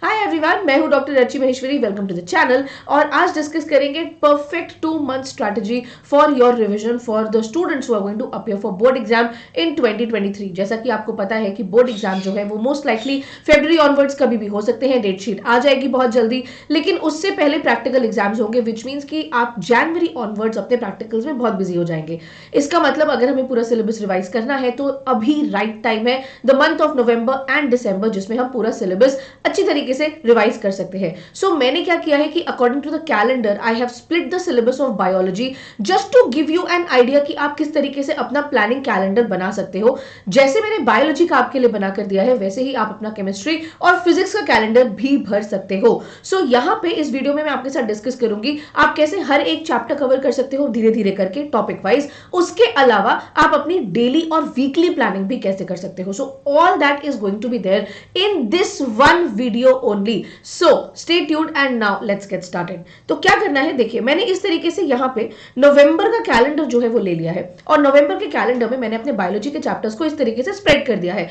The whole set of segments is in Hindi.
हाय एवरीवन, मैं हूं doctor Rachi Maheshwari. Welcome to the channel. और आज डिस्कस करेंगे perfect 2 month strategy for your revision for the students who are going to appear for board exam in 2023। जैसा कि आपको पता है कि बोर्ड एग्जाम जो है वो मोस्ट लाइकली फरवरी ऑनवर्ड्स कभी भी हो सकते हैं। डेट शीट आ जाएगी बहुत जल्दी, लेकिन उससे पहले प्रैक्टिकल एग्जाम्स होंगे, विच मीन्स कि आप जनवरी ऑनवर्ड्स अपने प्रैक्टिकल्स में बहुत बिजी हो जाएंगे। इसका मतलब अगर हमें पूरा सिलेबस रिवाइज करना है तो अभी राइट टाइम है, the month of November and December, जिसमें हम पूरा सिलेबस अच्छी तरीके से रिवाइज कर सकते हैं। सो मैंने क्या किया है कि according to the calendar I have split the syllabus of biology just to give you an idea कि आप किस तरीके से अपना प्लानिंग कैलेंडर बना सकते हो। जैसे मैंने बायोलॉजी का आपके लिए बना कर दिया है, वैसे ही आप अपना केमिस्ट्री और फिजिक्स का कैलेंडर भी भर सकते हो। सो यहाँ पे इस वीडियो में मैं आपके साथ डिस्कस करूंगी आप कैसे हर एक चैप्टर कवर कर सकते हो धीरे धीरे करके, टॉपिक वाइज। उसके अलावा आप अपनी डेली और वीकली प्लानिंग भी कैसे कर सकते हो। So all that is going to be there in this one video only. So stay tuned and now let's get started। तो क्या करना है, देखिए मैंने इस तरीके से यहाँ पे नवंबर का कैलेंडर जो है वो ले लिया है, और नवंबर के कैलेंडर में मैंने अपने बायोलॉजी के चैप्टर्स को इस तरीके से स्प्रेड कर दिया है।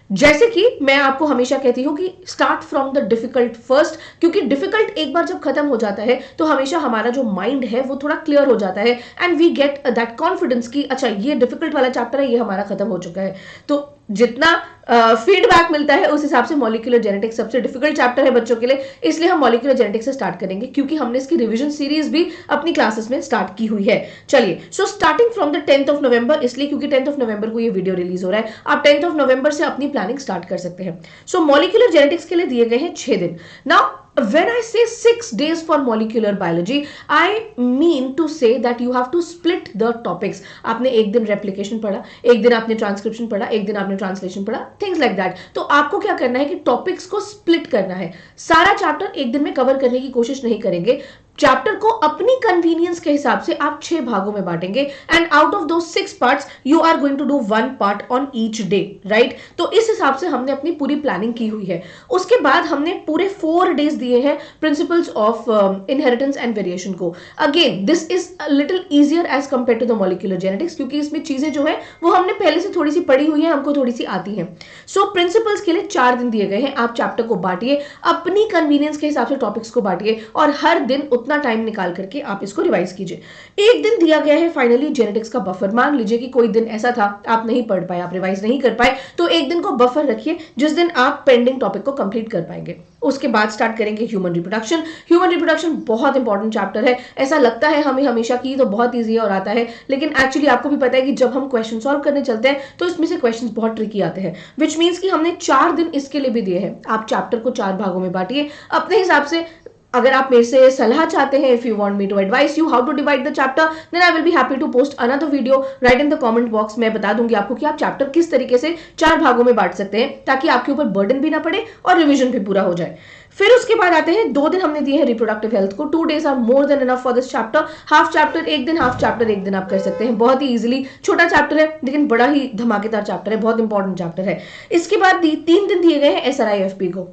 जैसे कि मैं आपको हमेशा कहती हूं कि start from the difficult first, क्योंकि डिफिकल्ट एक बार जब खत्म हो जाता है तो हमेशा हमारा जो माइंड है वो थोड़ा क्लियर हो जाता है and we get that confidence कि अच्छा ये डिफिकल्ट वाला चैप्टर है, ये हमारा खत्म हो चुका है। तो जितना फीडबैक मिलता है उस हिसाब से मॉलिक्यूलर जेनेटिक्स सबसे डिफिकल्ट चैप्टर है बच्चों के लिए, इसलिए हम मॉलिक्यूलर जेनेटिक्स से स्टार्ट करेंगे, क्योंकि हमने इसकी रिवीजन सीरीज भी अपनी क्लासेस में स्टार्ट की हुई है। चलिए, so starting from the 10th of November, इसलिए क्योंकि 10th ऑफ नवंबर को ये वीडियो रिलीज हो रहा है, आप 10th ऑफ नवंबर से अपनी प्लानिंग स्टार्ट कर सकते हैं। सो मॉलिक्यूलर जेनेटिक्स के लिए दिए गए हैं 6 दिन। Now when I say 6 days for molecular biology, I mean to say that you have to split the topics। आपने एक दिन रेप्लिकेशन पढ़ा, एक दिन आपने ट्रांसक्रिप्शन पढ़ा, एक दिन आपने ट्रांसलेशन पढ़ा, थिंग्स लाइक दैट। तो आपको क्या करना है कि टॉपिक्स को स्प्लिट करना है। सारा चैप्टर एक दिन में कवर करने की कोशिश नहीं करेंगे। चैप्टर को अपनी कन्वीनियंस के हिसाब से आप 6 भागों में बांटेंगे एंड आउट ऑफ दो 6 parts you are going to do 1 part on each day, right. तो इस हिसाब से हमने अपनी पूरी प्लानिंग की हुई है। उसके बाद हमने पूरे 4 डेज दिए हैं principles of inheritance and variation को। Again this is little easier as compare to the molecular genetics, क्योंकि इसमें चीजें जो है वो हमने पहले से थोड़ी सी पढ़ी हुई है, हमको थोड़ी सी आती है। सो प्रिंसिपल्स के लिए 4 दिन दिए गए हैं। आप चैप्टर को बांटिए, अपनी कन्वीनियंस के हिसाब से टॉपिक्स को बांटिए और हर दिन उतना टाइम निकाल करके आप इसको रिवाइज कीजिए। एक दिन दिया गया है फाइनली जेनेटिक्स का बफर। मान लीजिए कि कोई दिन ऐसा था आप नहीं पढ़ पाए, आप रिवाइज नहीं कर पाए, तो एक दिन को बफर रखिए जिस दिन आप पेंडिंग टॉपिक को कंप्लीट कर पाएंगे। उसके बाद स्टार्ट करेंगे ह्यूमन रिप्रोडक्शन। ह्यूमन रिप्रोडक्शन बहुत इंपॉर्टेंट चैप्टर है। ऐसा लगता है हमें हमेशा की तो बहुत ईजी और आता है, लेकिन एक्चुअली आपको भी पता है कि जब हम क्वेश्चन सॉल्व करने चलते हैं तो इसमें से क्वेश्चंस बहुत ट्रिकी आते हैं, विच मीन्स कि हमने 4 दिन इसके लिए भी दिए हैं। आप चैप्टर को 4 भागों में बांटिए अपने हिसाब से। अगर आप मेरे से सलाह चाहते हैं, if you want me to advice you how to divide the chapter, then I will be happy to post another video. Write in the comment box, मैं बता दूंगी आपको कि आप चैप्टर किस तरीके से 4 भागों में बांट सकते हैं, ताकि आपके ऊपर बर्डन भी ना पड़े और रिवीजन भी पूरा हो जाए। फिर उसके बाद आते हैं 2 दिन हमने दिए हैं रिप्रोडक्टिव हेल्थ को। 2 days are more than enough for this chapter. Half chapter एक दिन, हाफ चैप्टर एक दिन आप कर सकते हैं, बहुत ही इजीली। छोटा चैप्टर है लेकिन बड़ा ही धमाकेदार चैप्टर है, बहुत इंपॉर्टेंट चैप्टर है। इसके बाद 3 दिन दिए गए हैं SRIFP को।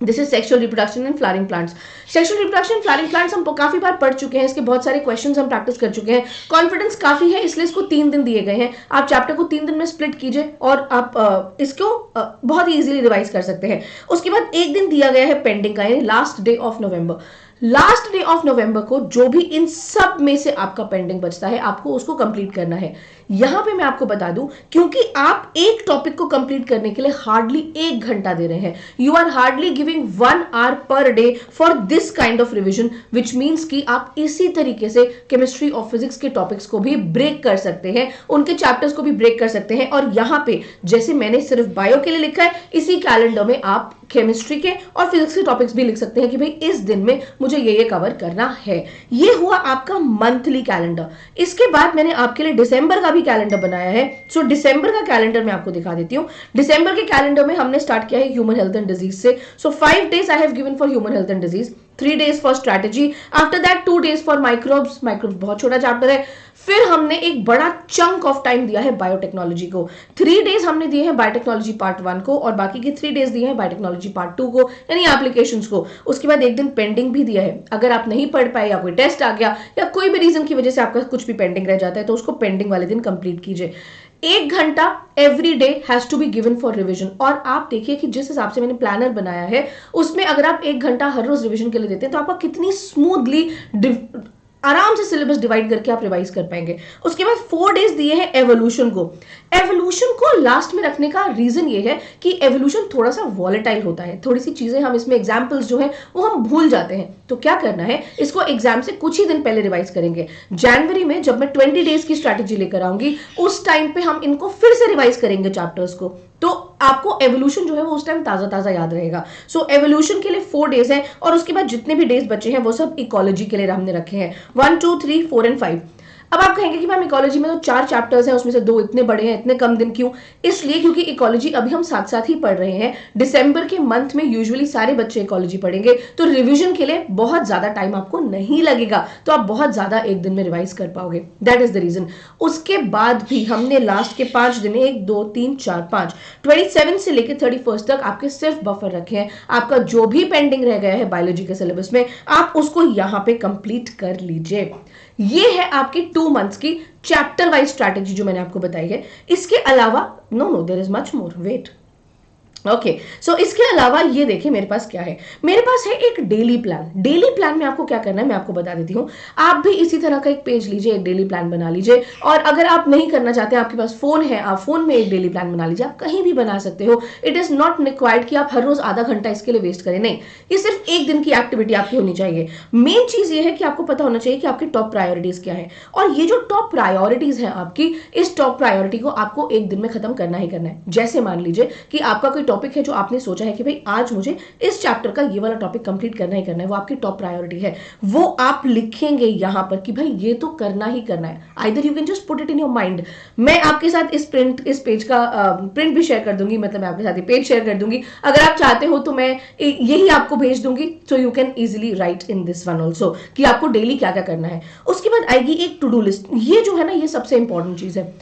This is sexual reproduction in flowering plants. Sexual reproduction in flowering plants हम काफी बार पढ़ चुके हैं, इसके बहुत सारे क्वेश्चंस हम प्रैक्टिस कर चुके हैं, कॉन्फिडेंस काफी है, इसलिए इसको 3 दिन दिए गए हैं। आप चैप्टर को 3 दिन में स्प्लिट कीजिए और आप इसको बहुत ही इजीली रिवाइज कर सकते हैं। उसके बाद एक दिन दिया गया है पेंडिंग का, यानी last day of November. Last day of November को जो भी इन सब में से आपका पेंडिंग बचता है आपको उसको कंप्लीट करना है। यहां पे मैं आपको बता दूं, क्योंकि आप एक टॉपिक को कंप्लीट करने के लिए हार्डली 1 घंटा दे रहे हैं, you are hardly giving 1 hour per day for this kind of revision, which means कि आप इसी तरीके से केमिस्ट्री और फिजिक्स के टॉपिक्स को भी ब्रेक कर सकते हैं, उनके चैप्टर्स को भी ब्रेक कर सकते हैं। और यहां पे जैसे मैंने सिर्फ बायो के लिए लिखा है, इसी कैलेंडर में आप केमिस्ट्री के और फिजिक्स के टॉपिक्स भी लिख सकते हैं कि भाई इस दिन में मुझे ये कवर करना है। ये हुआ आपका मंथली कैलेंडर। इसके बाद मैंने आपके लिए दिसंबर का भी कैलेंडर बनाया है। सो दिसंबर का कैलेंडर मैं आपको दिखा देती हूँ। दिसंबर के कैलेंडर में हमने स्टार्ट किया है ह्यूमन हेल्थ एंड डिजीज से। सो 5 days I have given for human health and disease, 3 days for strategy, after that 2 days for microbes. Microbes बहुत छोटा चैप्टर है। फिर हमने एक बड़ा चंक ऑफ टाइम दिया है बायोटेक्नोलॉजी को। 3 days हमने दिए हैं बायोटेक्नोलॉजी पार्ट 1 को और बाकी के 3 days दिए हैं बायोटेक्नोलॉजी पार्ट 2 को, यानी एप्लीकेशंस को। उसके बाद एक दिन पेंडिंग भी दिया है। अगर आप नहीं पढ़ पाए या कोई टेस्ट आ गया या कोई भी रीजन की वजह से आपका कुछ भी पेंडिंग रह जाता है तो उसको पेंडिंग वाले दिन कंप्लीट कीजिए। 1 घंटा every day has to be given for revision. और आप देखिए कि जिस हिसाब से मैंने प्लानर बनाया है उसमें अगर आप 1 घंटा हर रोज रिवीजन के लिए देते हैं तो आपका कितनी स्मूथली आराम से सिलेबस डिवाइड करके आप रिवाइज कर पाएंगे। उसके बाद 4 डेज दिए हैं एवोल्यूशन को। एवोल्यूशन को लास्ट में रखने का रीजन ये है कि एवोल्यूशन थोड़ा सा वॉलेटाइल होता है, थोड़ी सी चीजें हम इसमें एग्जांपल्स जो है वो हम भूल जाते हैं। तो क्या करना है, इसको एग्जाम से कुछ ही दिन पहले रिवाइज करेंगे। जनवरी में जब मैं 20 डेज की स्ट्रैटेजी लेकर आऊंगी उस टाइम पे हम इनको फिर से रिवाइज करेंगे चैप्टर्स को, तो आपको एवोल्यूशन जो है वो उस टाइम ताजा ताजा याद रहेगा। सो एवोल्यूशन के लिए 4 डेज है और उसके बाद जितने भी डेज बचे हैं वो सब इकोलॉजी के लिए हमने रखे हैं, 1 2 3 4 एंड 5। अब आप कहेंगे कि मैम इकोलॉजी में तो 4 चैप्टर्स हैं, उसमें से 2 इतने बड़े हैं, इतने कम दिन क्यों? इसलिए क्योंकि इकोलॉजी अभी हम साथ साथ ही पढ़ रहे हैं। दिसंबर के मंथ में यूजुअली सारे बच्चे इकोलॉजी पढ़ेंगे, तो रिवीजन के लिए बहुत ज्यादा टाइम आपको नहीं लगेगा, तो आप बहुत ज्यादा एक दिन में रिवाइज कर पाओगे। That is the reason. उसके बाद भी हमने लास्ट के 5 दिन 1 2 3 4 5 27 से लेकर 31 तक आपके सिर्फ बफर रखे हैं। आपका जो भी पेंडिंग रह गया है बायोलॉजी के सिलेबस में आप उसको यहां पे कंप्लीट कर लीजिए। ये है आपकी 2 मंथ्स की चैप्टर वाइज स्ट्रैटेजी जो मैंने आपको बताई है। इसके अलावा no there is much more, wait. Okay, so इसके अलावा ये देखिए मेरे पास क्या है, मेरे पास है एक डेली प्लान। डेली प्लान में आपको क्या करना है मैं आपको बता देती हूँ। आप भी इसी तरह का एक पेज लीजिए, एक डेली प्लान बना लीजिए। और अगर आप नहीं करना चाहते, आपके पास फोन है, आप फोन में एक डेली प्लान बना लीजिए। आप कहीं भी बना सकते हो, इट इज नॉट रिक्वायर्ड कि आप हर रोज आधा घंटा इसके लिए वेस्ट करें। नहीं, ये सिर्फ एक दिन की एक्टिविटी आपकी होनी चाहिए। मेन चीज ये है कि आपको पता होना चाहिए कि आपकी टॉप प्रायोरिटीज क्या है, और ये जो टॉप प्रायोरिटीज है आपकी, इस टॉप प्रायोरिटी को आपको एक दिन में खत्म करना ही करना है। जैसे मान लीजिए कि आपका कोई टॉपिक है जो आपने सोचा है कि भाई आज मुझे इस चैप्टर का ये वाला टॉपिक कंप्लीट करना ही करना है, वो आपकी टॉप प्रायोरिटी है, वो आप लिखेंगे यहां पर कि भाई ये तो करना ही करना है। Either you can just put it in your mind. मैं आपके साथ इस पेज का प्रिंट भी शेयर कर दूंगी, मतलब मैं आपके साथ ये पेज शेयर कर दूंगी। अगर आप चाहते हो तो मैं यही आपको भेज दूंगी, so you can easily right in this one also कि आपको डेली क्या क्या करना है। उसके बाद आएगी एक टू डू लिस्ट। ये जो है ना, ये सबसे इंपॉर्टेंट चीज है।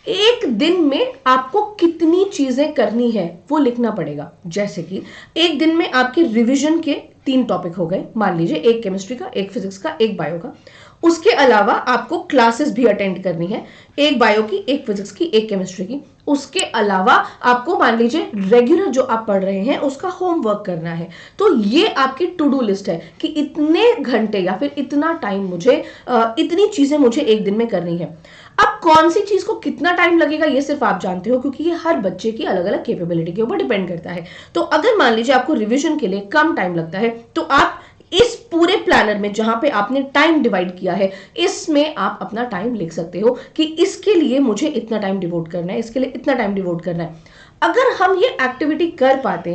एक दिन में आपको कितनी चीजें करनी है वो लिखना पड़ेगा। जैसे कि एक दिन में आपके रिवीजन के 3 टॉपिक हो गए, मान लीजिए एक केमिस्ट्री का, एक फिजिक्स का, एक बायो का। उसके अलावा आपको क्लासेस भी अटेंड करनी है, एक बायो की, एक फिजिक्स की, एक केमिस्ट्री की। उसके अलावा आपको मान लीजिए रेगुलर जो आप पढ़ रहे हैं उसका होमवर्क करना है। तो ये आपकी टू डू लिस्ट है कि इतने घंटे या फिर इतना टाइम मुझे, इतनी चीजें मुझे एक दिन में करनी है। अब कौन सी चीज को कितना टाइम लगेगा ये सिर्फ आप जानते हो, क्योंकि ये हर बच्चे की अलग अलग कैपेबिलिटी के ऊपर डिपेंड करता है। तो अगर मान लीजिए आपको रिवीजन के लिए कम टाइम लगता है तो आप इस पूरे प्लानर में जहां पे आपने टाइम डिवाइड किया है, इसमें आप अपना टाइम लिख सकते हो कि इसके लिए मुझे इतना टाइम डिवोट करना है, इसके लिए इतना टाइम डिवोट करना है। अगर हम ये एक्टिविटी कर पाते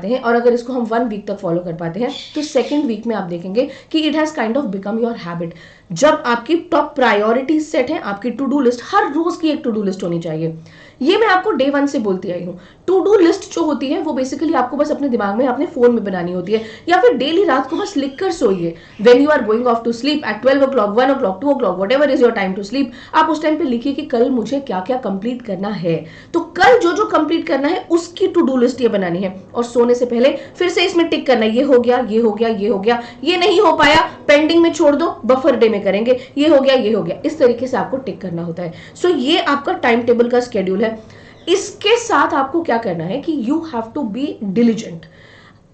हैं, और अगर इसको हम 1 वीक तक फॉलो कर पाते हैं, तो सेकेंड वीक में आप देखेंगे कि it has kind of become your habit. जब आपकी टॉप प्रायोरिटीज सेट है, आपकी टू डू लिस्ट, हर रोज की एक टू डू लिस्ट होनी चाहिए। ये मैं आपको डे 1 से बोलती आई हूँ। टू डू लिस्ट जो होती है वो बेसिकली आपको बस अपने दिमाग में, अपने फोन में बनानी होती है, या फिर डेली रात को बस लिख कर सोइए। When you are going off to sleep at 12 o'clock, 1 o'clock, 2 o'clock, whatever is your time to sleep, आप उस टाइम पे लिखिए कि कल मुझे क्या क्या कंप्लीट करना है। तो कल जो जो कंप्लीट करना है उसकी टू डू लिस्ट ये बनानी है, और सोने से पहले फिर से इसमें टिक करना है, ये हो गया, ये हो गया, ये हो गया, ये नहीं हो पाया पेंडिंग में छोड़ दो, बफर डे में करेंगे, ये हो गया, ये हो गया। इस तरीके से आपको टिक करना होता है। सो ये आपका टाइम टेबल का स्केड्यूल है। इसके साथ आपको क्या करना है कि you have to be diligent.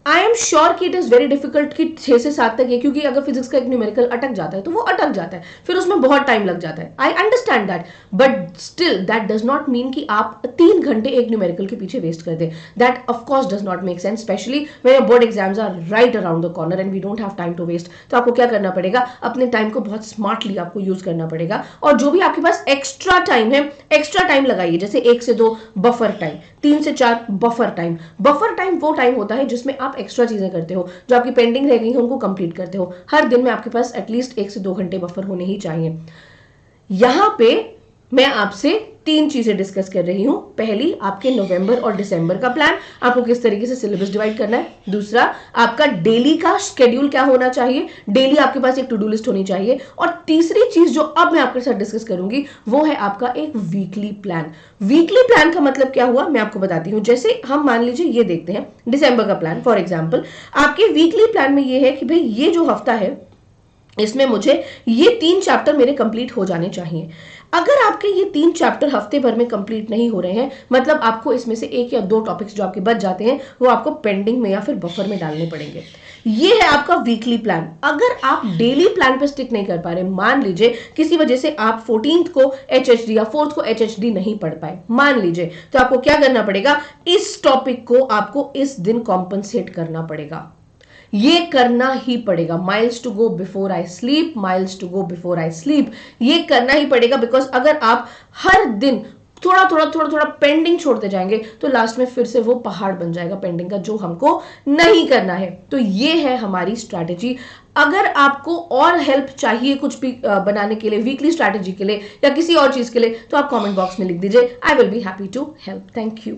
I am sure कि इट इज वेरी डिफिकल्ट कि 6 से 7 तक है, क्योंकि अगर फिजिक्स का एक न्यूमेरिकल अटक जाता है तो वो अटक जाता है, फिर उसमें बहुत टाइम लग जाता है। I understand that, but still that does not mean कि आप 3 घंटे एक न्यूमेरिकल के पीछे वेस्ट कर दें। That of course does not make sense, specially when board exams are right around the corner and we don't have time to waste. तो आपको क्या करना पड़ेगा, अपने टाइम को बहुत स्मार्टली आपको यूज करना पड़ेगा, और जो भी आपके पास एक्स्ट्रा टाइम है, एक्स्ट्रा टाइम लगाइए। जैसे 1 से 2 बफर टाइम, 3 से 4 बफर टाइम। बफर टाइम वो टाइम होता है जिसमें आप एक्स्ट्रा चीजें करते हो, जो आपकी पेंडिंग रह गई है उनको कंप्लीट करते हो। हर दिन में आपके पास एटलीस्ट 1 से 2 घंटे बफर होने ही चाहिए। यहां पे मैं आपसे 3 चीजें डिस्कस कर रही हूं। पहली, आपके नवंबर और दिसंबर का प्लान, आपको किस तरीके से सिलेबस डिवाइड करना है। दूसरा, आपका डेली का शेड्यूल क्या होना चाहिए, डेली आपके पास एक टू डू लिस्ट होनी चाहिए। और तीसरी चीज जो अब मैं आपके साथ डिस्कस करूंगी वो है आपका एक वीकली प्लान। वीकली प्लान का मतलब क्या हुआ मैं आपको बताती हूं। जैसे हम मान लीजिए ये देखते हैं दिसंबर का प्लान, फॉर एग्जाम्पल आपके वीकली प्लान में ये है कि भाई ये जो हफ्ता है इसमें मुझे ये 3 चैप्टर मेरे कंप्लीट हो जाने चाहिए। अगर आपके ये 3 चैप्टर हफ्ते भर में कंप्लीट नहीं हो रहे हैं, मतलब आपको इसमें से 1 या 2 टॉपिक्स जो आपके बच जाते हैं वो आपको पेंडिंग में या फिर बफर में डालने पड़ेंगे। ये है आपका वीकली प्लान। अगर आप डेली प्लान पे स्टिक नहीं कर पा रहे, मान लीजिए किसी वजह से आप 14th को एचएचडी या 4th को एचएचडी नहीं पढ़ पाए, मान लीजिए, तो आपको क्या करना पड़ेगा, इस टॉपिक को आपको इस दिन कॉम्पनसेट करना पड़ेगा। ये करना ही पड़ेगा। Miles to go before I sleep, miles to go before I sleep, ये करना ही पड़ेगा। बिकॉज अगर आप हर दिन थोड़ा थोड़ा थोड़ा थोड़ा पेंडिंग छोड़ते जाएंगे तो लास्ट में फिर से वो पहाड़ बन जाएगा पेंडिंग का, जो हमको नहीं करना है। तो ये है हमारी स्ट्रैटेजी। अगर आपको और हेल्प चाहिए कुछ भी बनाने के लिए, वीकली स्ट्रैटेजी के लिए या किसी और चीज के लिए, तो आप कमेंट बॉक्स में लिख दीजिए। I will be happy to help. Thank you.